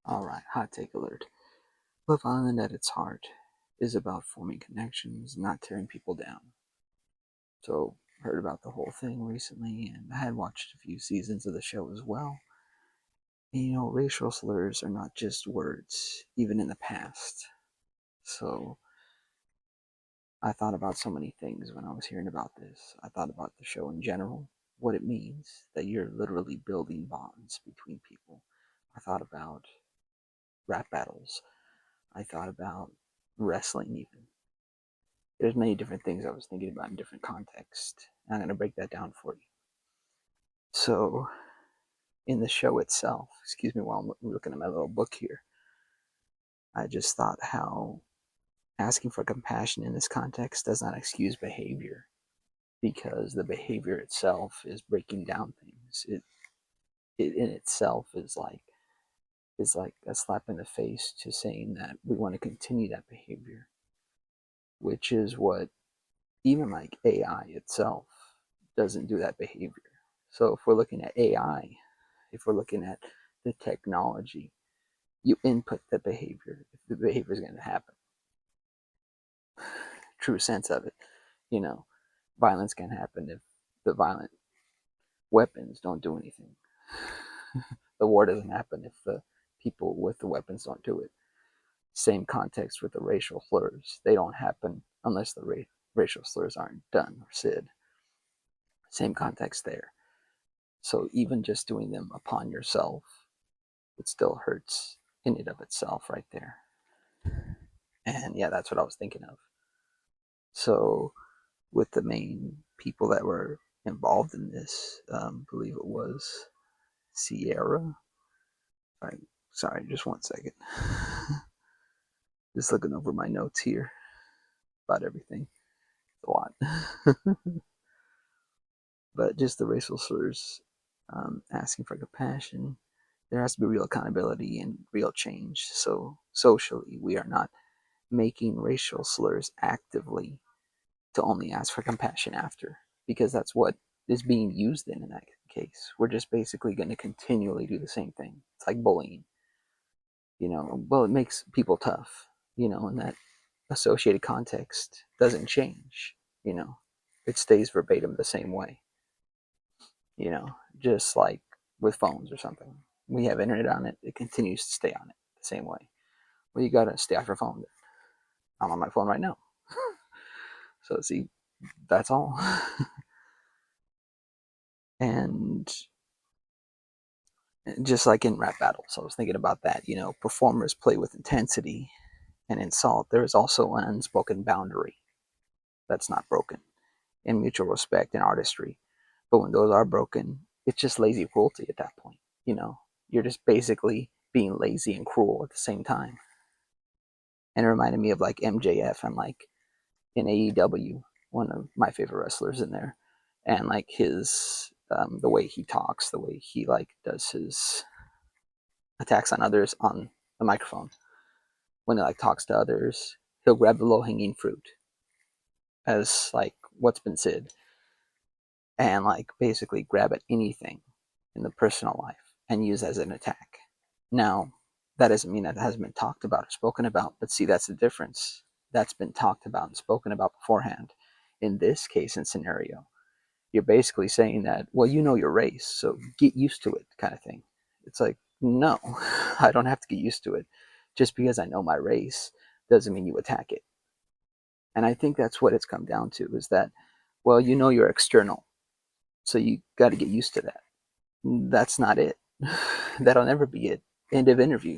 Alright, hot take alert. Love Island at its heart is about forming connections, not tearing people down. So, heard about the whole thing recently, and I had watched a few seasons of the show as well. And, racial slurs are not just words, even in the past. So, I thought about so many things when I was hearing about this. I thought about the show in general, what it means that you're literally building bonds between people. I thought about rap battles. I thought about wrestling even. There's many different things I was thinking about in different contexts. I'm going to break that down for you. So, in the show itself, excuse me while I'm looking at my little book here, I just thought how asking for compassion in this context does not excuse behavior, because the behavior itself is breaking down things. It in itself is like a slap in the face to saying that we want to continue that behavior, which is what even like AI itself doesn't do that behavior. So if we're looking at AI, if we're looking at the technology, you input the behavior if the behavior is going to happen. True sense of it, you know, violence can happen if the violent weapons don't do anything. The war doesn't happen if the people with the weapons don't do it. Same context with the racial slurs. They don't happen unless the racial slurs aren't done or said. Same context there. So even just doing them upon yourself, it still hurts in and of itself right there. And yeah, that's what I was thinking of. So with the main people that were involved in this, I believe it was Sierra. Sorry, just one second. Just looking over my notes here about everything. It's a lot. But just the racial slurs, asking for compassion. There has to be real accountability and real change. So socially, we are not making racial slurs actively to only ask for compassion after, because that's what is being used in that case. We're just basically going to continually do the same thing. It's like bullying. Well, it makes people tough, and that associated context doesn't change. you know it stays verbatim the same way. Just like with phones or something, we have internet on it, it continues to stay on it the same way. Well, you gotta stay off your phone. I'm on my phone right now. So see, that's all. And just like in rap battles, I was thinking about that. Performers play with intensity and insult. There is also an unspoken boundary that's not broken in mutual respect and artistry. But when those are broken, it's just lazy cruelty at that point. You're just basically being lazy and cruel at the same time. And it reminded me of like MJF and like in AEW, one of my favorite wrestlers in there, and like his the way he talks, the way he like does his attacks on others on the microphone. When he like talks to others, he'll grab the low hanging fruit as like what's been said, and like basically grab at anything in the personal life and use as an attack. Now, that doesn't mean that it hasn't been talked about or spoken about, but see, that's the difference. That's been talked about and spoken about beforehand. In this case and scenario, you're basically saying that, well, you know your race, so get used to it, kind of thing. It's like, no, I don't have to get used to it. Just because I know my race doesn't mean you attack it. And I think that's what it's come down to, is that, well, you know you're external, so you got to get used to that. That's not it. That'll never be it. End of interview.